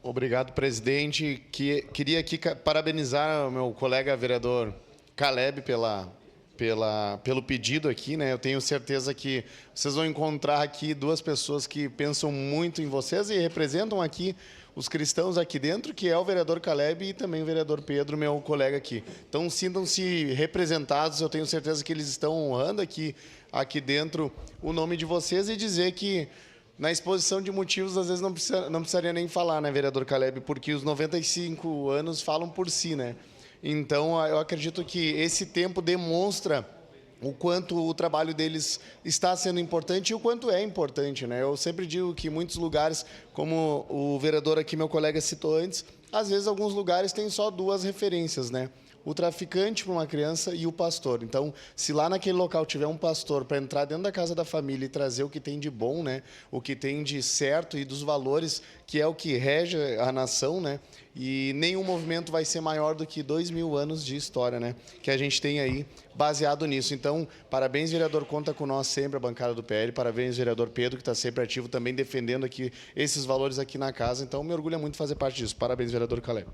Obrigado, presidente. Queria aqui parabenizar o meu colega vereador Caleb pelo pedido aqui, né? Eu tenho certeza que vocês vão encontrar aqui duas pessoas que pensam muito em vocês e representam aqui os cristãos aqui dentro, que é o vereador Caleb e também o vereador Pedro, meu colega aqui. Então, sintam-se representados. Eu tenho certeza que eles estão honrando aqui dentro o nome de vocês e dizer que na exposição de motivos, às vezes, não precisaria nem falar, né, vereador Caleb, porque os 95 anos falam por si, né? Então, eu acredito que esse tempo demonstra o quanto o trabalho deles está sendo importante e o quanto é importante, né? Eu sempre digo que muitos lugares, como o vereador aqui, meu colega citou antes, às vezes alguns lugares têm só duas referências, né? O traficante para uma criança e o pastor. Então, se lá naquele local tiver um pastor para entrar dentro da casa da família e trazer o que tem de bom, né? O que tem de certo e dos valores, que é o que rege a nação, né? E nenhum movimento vai ser maior do que 2000 anos de história, né? Que a gente tem aí baseado nisso. Então, parabéns, vereador, conta com nós sempre, a bancada do PL. Parabéns, vereador Pedro, que está sempre ativo, também defendendo aqui esses valores aqui na casa. Então, me orgulha muito fazer parte disso. Parabéns, vereador Caleb.